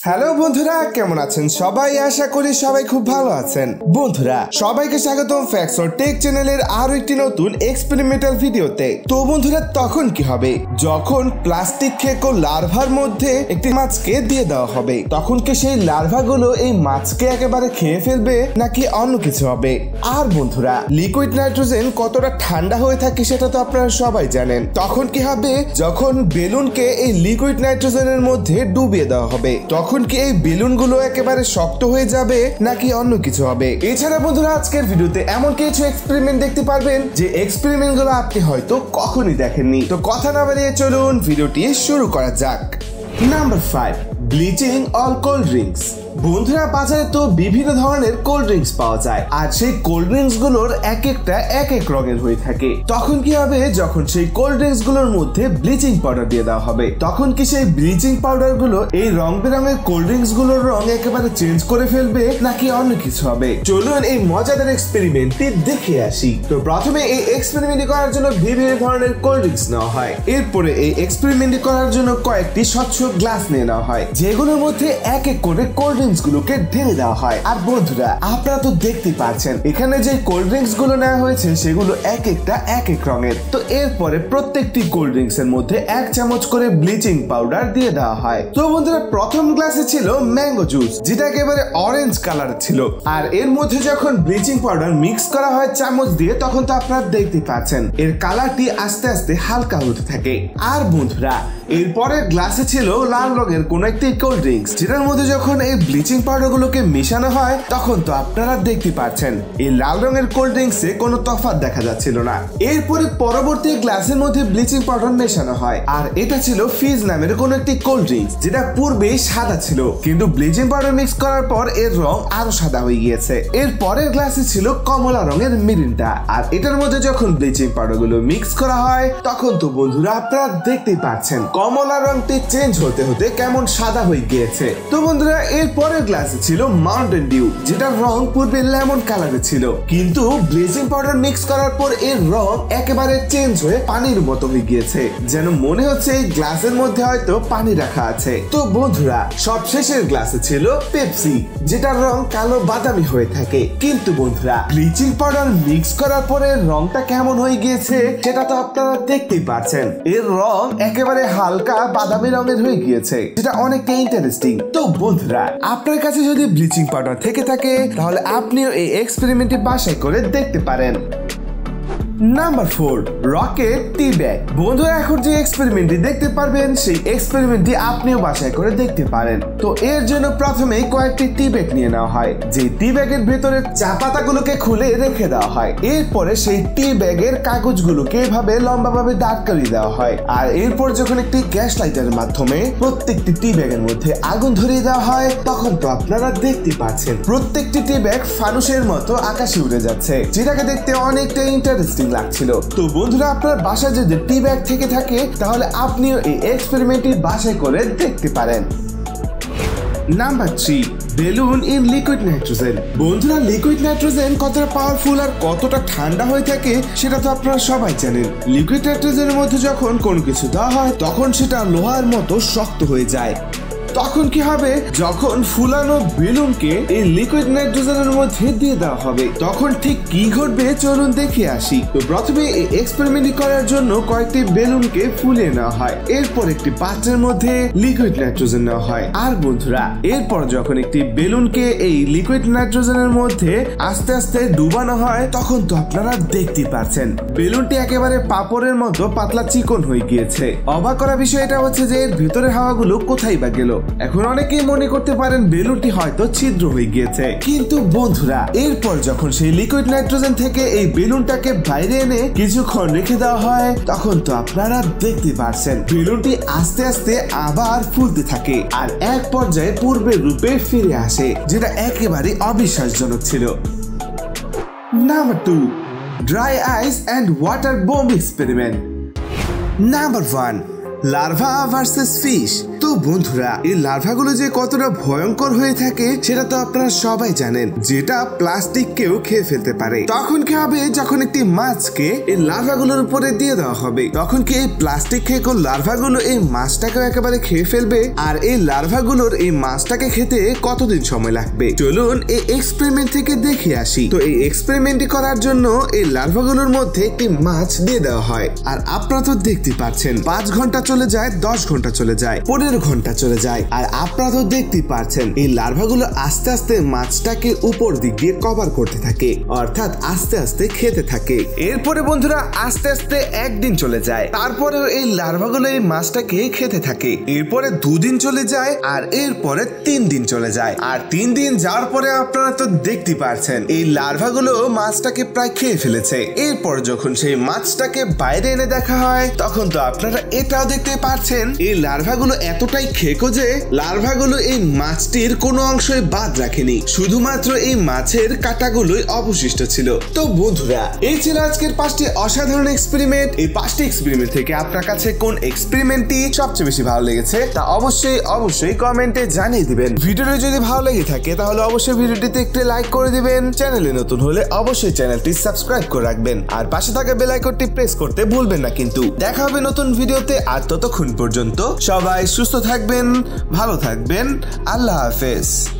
Hello বন্ধুরা, কেমন আছেন সবাই? আশা করি সবাই খুব ভালো আছেন। বন্ধুরা সবাইকে স্বাগতম ফ্যাক্টস অর টেক চ্যানেলের আরো একটি নতুন এক্সপেরিমেন্টাল ভিডিওতে। তো বন্ধুরা তখন কি হবে যখন প্লাস্টিক খেকো লার্ভার মধ্যে একটি মাছকে দিয়ে দেওয়া হবে? তখন কি সেই লার্ভাগুলো এই মাছকে একেবারে খেয়ে ফেলবে নাকি অন্য কিছু হবে? আর বন্ধুরা লিকুইড নাইট্রোজেন কতটা ঠান্ডা হয়ে থাকে সেটা তো আপনারা সবাই জানেন। তখন কি হবে যখন বেলুনকে এই লিকুইড নাইট্রোজেনের মধ্যে ডুবিয়ে দেওয়া হবে? তখন কি এই বেলুনগুলো একেবারে শক্ত হয়ে যাবে নাকি অন্য কিছু হবে? এছাড়া বন্ধুরা আজকের ভিডিওতে এমন কিছু এক্সপেরিমেন্ট দেখতে পারবেন যে এক্সপেরিমেন্টগুলো আপনি হয়তো কখনোই দেখেননি। তো কথা না বাড়িয়ে চলুন ভিডিওটি শুরু করা যাক। Number 5, bleaching all cold drinks. বন্ধুরা বাজারে তো বিভিন্ন ধরনের কোল্ড ড্রিঙ্কস পাওয়া যায়, আর সেই কোল্ড ড্রিঙ্কস গুলোর এক একটা এক এক রঙের হয়ে থাকে। তখন কি হবে যখন সেই কোল্ড ড্রিঙ্কস গুলোর মধ্যে ব্লিচিং পাউডার দিয়ে দেওয়া হবে? তখন কি সেই ব্লিচিং পাউডার গুলো এই রং বেরঙের কোল্ড ড্রিঙ্কস গুলোর রং একেবারে চেঞ্জ করে ফেলবে নাকি অন্য কিছু হবে? চলুন এই মজাদার এক্সপেরিমেন্টটি দেখে আসি। তো প্রথমে এই এক্সপেরিমেন্ট করার জন্য বিভিন্ন ধরনের কোল্ড ড্রিঙ্কস নেওয়া হয়। এরপরে এই এক্সপেরিমেন্ট করার জন্য কয়েকটি স্বচ্ছ গ্লাস নিয়ে নেওয়া হয়, যেগুলোর মধ্যে এক এক করে কোল্ড ড্রিঙ্কস গুলোকে ঢেলে দেওয়া হয়। আর বন্ধুরা আপনারা তো দেখতে পাচ্ছেন এখানে যে কোল্ড ড্রিঙ্কস গুলো নেওয়া হয়েছে সেগুলো এক একটা এক এক রঙের। তো এরপরে প্রত্যেকটি কোল্ড ড্রিঙ্কস এর মধ্যে 1 চামচ করে ব্লিচিং পাউডার দিয়ে দেওয়া হয়। তো বন্ধুরা প্রথম গ্লাসে ছিল ম্যাঙ্গো জুস, যেটা একেবারে অরেঞ্জ কালার ছিল। আর এর মধ্যে যখন ব্লিচিং পাউডার মিক্স করা হয় চামচ দিয়ে, তখন তো আপনারা দেখতে পাচ্ছেন এর কালারটি আস্তে আস্তে হালকা হতে থাকে। আর বন্ধুরা এরপরে গ্লাসে ছিল লাল রঙের কোন একটি কোল্ড ড্রিঙ্কস, যেটার মধ্যে যখন এই ব্লিচিং পাউডার গুলোকে মেশানো হয় তখন তো আপনারা দেখতে পাচ্ছেন এই লাল রঙের কোল্ড ড্রিঙ্কসে কোনো তফাৎ দেখা যাচ্ছিল না। এরপরে পরবর্তী গ্লাসের মধ্যে ব্লিচিং পাউডার মেশানো হয়, আর এটা ছিল ফিজ নামের কোন একটি কোল্ড ড্রিঙ্কস, যেটা পূর্বেই সাদা ছিল, কিন্তু ব্লিচিং পাউডার মিক্স করার পর এর রং আরো সাদা হয়ে গিয়েছে। এর পরের গ্লাসে ছিল কমলা রঙের মিরিন্ডা, আর এটার মধ্যে যখন ব্লিচিং পাউডার গুলো মিক্স করা হয় তখন তো বন্ধুরা আপনারা দেখতেই পাচ্ছেন কমলা রংটি চেঞ্জ হতে হতে কেমন সাদা হয়ে গিয়েছে। তো বন্ধুরা এর পরের গ্লাসে ছিল মাউন্টেন ডিউ, যেটার রং পূর্বে লেমন কালারে ছিল, কিন্তু ব্লিচিং পাউডার মিক্স করার পর এর রং একেবারে চেঞ্জ হয়ে পানির মতো হয়ে গিয়েছে, যেন মনে হচ্ছে এই গ্লাসের মধ্যে হয়তো পানি রাখা আছে। তো বন্ধুরা সবশেষের গ্লাসে ছিল পেপসি, যেটার রং কালো বাদামি হয়ে থাকে। কিন্তু বন্ধুরা ব্লিচিং পাউডার মিক্স করার পরে রংটা কেমন হয়ে গিয়েছে সেটা তো আপনারা দেখতেই পাচ্ছেন। এর রং একেবারে হালকা বাদামি রঙের হয়ে গিয়েছে, যেটা অনেকটা ইন্টারেস্টিং। তো বন্ধুরা আপনার কাছে যদি ব্লিচিং পাউডার থেকে থাকে তাহলে আপনিও এই এক্সপেরিমেন্টটি বাসায় করে দেখতে পারেন। নাম্বার 4, রকেট টি ব্যাগ। বন্ধুরা এখন যে এক্সপেরিমেন্টটি দেখতে পারবেন সেই এক্সপেরিমেন্টটি আপনিও বাসায় করে দেখতে পারেন। তো এর জন্য প্রথমেই কয়েকটি টি ব্যাগ নিয়ে নেওয়া হয়, যে টি ব্যাগের ভেতরে চা পাতাগুলোকে খুলে রেখে দেওয়া হয়। এরপরে সেই টি ব্যাগের কাগজগুলোকে এভাবে লম্বাভাবে দাঁড় করিয়ে দেওয়া হয়, আর এরপর যখন একটি গ্যাস লাইটারের মাধ্যমে প্রত্যেকটি টি ব্যাগের মধ্যে আগুন ধরিয়ে দেওয়া হয়, তখন তো আপনারা দেখতে পাচ্ছেন প্রত্যেকটি টি ব্যাগ ফানুসের মতো আকাশে উড়ে যাচ্ছে, যেটাকে দেখতে অনেকটা ইন্টারেস্টিং লাগছিল। তো বন্ধুরা আপনার বাসায় যদি টি ব্যাগ থেকে থাকে তাহলে আপনিও এই এক্সপেরিমেন্টটি বাসায় করে দেখতে পারেন। Number 3, balloon in liquid nitrogen. বন্ধুরা লিকুইড নাইট্রোজেন কতটা পাওয়ারফুল আর কতটা ঠান্ডা হয়ে থাকে সেটা তো আপনারা সবাই জানেন। লিকুইড নাইট্রোজেনের মধ্যে যখন কোনো কিছু দেওয়া হয় তখন সেটা লোহার মতো শক্ত হয়ে যায়। তখন কি হবে যখন ফুলানো বেলুনকে এই লিকুইড নাইট্রোজেনের মধ্যে দিয়ে দেওয়া হবে তখন ঠিক কি ঘটবে চলুন দেখে আসি। তো প্রথমে এই এক্সপেরিমেন্ট করার জন্য কয়েকটি বেলুনকে ফুলিয়ে নেওয়া হয়, এরপর একটি পাত্রের মধ্যে লিকুইড নাইট্রোজেন নেওয়া হয়। আর বন্ধুরা এরপর যখন একটি বেলুনকে এই লিকুইড নাইট্রোজেনের মধ্যে আস্তে আস্তে ডুবানো হয় তখন তো আপনারা দেখতে পাচ্ছেন বেলুনটি একেবারে পাপড়ের মতো পাতলা চিকন হয়ে গিয়েছে। অবাক করা বিষয় এটা হচ্ছে যে এর ভিতরের হাওয়াগুলো কোথায় বা গেল। এখন অনেকেই মনে করতে পারেন বেলুনটি হয়তো ছিদ্র হয়ে গিয়েছে, কিন্তু বন্ধুরা এরপর যখন সেই লিকুইড নাইট্রোজেন থেকে এই বেলুনটাকে বাইরে এনে কিছুক্ষণ রেখে দেওয়া হয় তখন তো আপনারা দেখতে পাচ্ছেন বেলুনটি আস্তে আস্তে আবার ফুলতে থাকে আর এক পর্যায়ে পূর্বের রূপে ফিরে আসে, যেটা একেবারে অবিশ্বাসজনক ছিল। Number 2, dry ice and water bomb experiment. Number 1, larva versus fish. তো বন্ধুরা এই লার্ভাগুলো যে কতটা ভয়ঙ্কর হয়ে থাকে সেটা তো আপনারা সবাই জানেন, যেটা প্লাস্টিককেও খেয়ে ফেলতে পারে। তখন কি হবে, যখন একটি মাছকে এই লার্ভাগুলোর উপরে দিয়ে দেওয়া হবে, তখন কি এই প্লাস্টিক খেয়ে লার্ভাগুলো এই মাছটাকেও একেবারে খেয়ে ফেলবে? আর এই লার্ভাগুলোর এই মাছটাকে খেতে কতদিন সময় লাগবে চলুন এই এক্সপেরিমেন্ট থেকে দেখে আসি। তো এই এক্সপেরিমেন্টটি করার জন্য এই লার্ভাগুলোর মধ্যে একটি মাছ দিয়ে দেওয়া হয়, আর আপনারা তো দেখতে পাচ্ছেন 5 ঘন্টা চলে যায়, 10 ঘন্টা চলে যায়, 15 ঘন্টা চলে যায়, আর আপনারা তো দেখতে পাচ্ছেন এই লার্ভাগুলো আস্তে আস্তে মাছটাকে উপর দিক দিয়ে কভার করতে থাকে, অর্থাৎ আস্তে আস্তে খেতে থাকে। এরপরে বন্ধুরা আস্তে আস্তে একদিন চলে যায়, তারপরে এই লার্ভাগুলো এই মাছটাকে খেতে থাকে। এরপরে 2 দিন চলে যায়, আর এরপরে 3 দিন চলে যায়, আর 3 দিন যাওয়ার পরে আপনারা তো দেখতে পাচ্ছেন এই লার্ভাগুলো মাছটাকে প্রায় খেয়ে ফেলেছে। এরপর যখন সেই মাছটাকে বাইরে এনে দেখা হয়, তখন তো আপনারা এটাও দেখতে পাচ্ছেন এই লার্ভাগুলো এতটাই খেকো যে লার্ভাগুলো এই মাছটির কোনো অংশই বাদ রাখেনি, শুধুমাত্র এই মাছের কাঁটাগুলোই অবশিষ্ট ছিল। তো বন্ধুরা এই ছিল আজকের 5টি অসাধারণ এক্সপেরিমেন্ট। এই 5টি এক্সপেরিমেন্ট থেকে আপনার কাছে কোন এক্সপেরিমেন্টটি সবচেয়ে বেশি ভালো লেগেছে তা অবশ্যই কমেন্টে জানিয়ে দিবেন। ভিডিওটি যদি ভালো লেগে থাকে তাহলে অবশ্যই ভিডিওটিতে একটি লাইক করে দিবেন। চ্যানেলে নতুন হলে অবশ্যই চ্যানেলটি সাবস্ক্রাইব করে রাখবেন, আর পাশে থাকা বেল আইকনটি প্রেস করতে ভুলবেন না কিন্তু। দেখা হবে নতুন ভিডিওতে, আর ততক্ষণ পর্যন্ত সবাই সুস্থ থাকবেন, ভালো থাকবেন। আল্লাহ হাফেজ।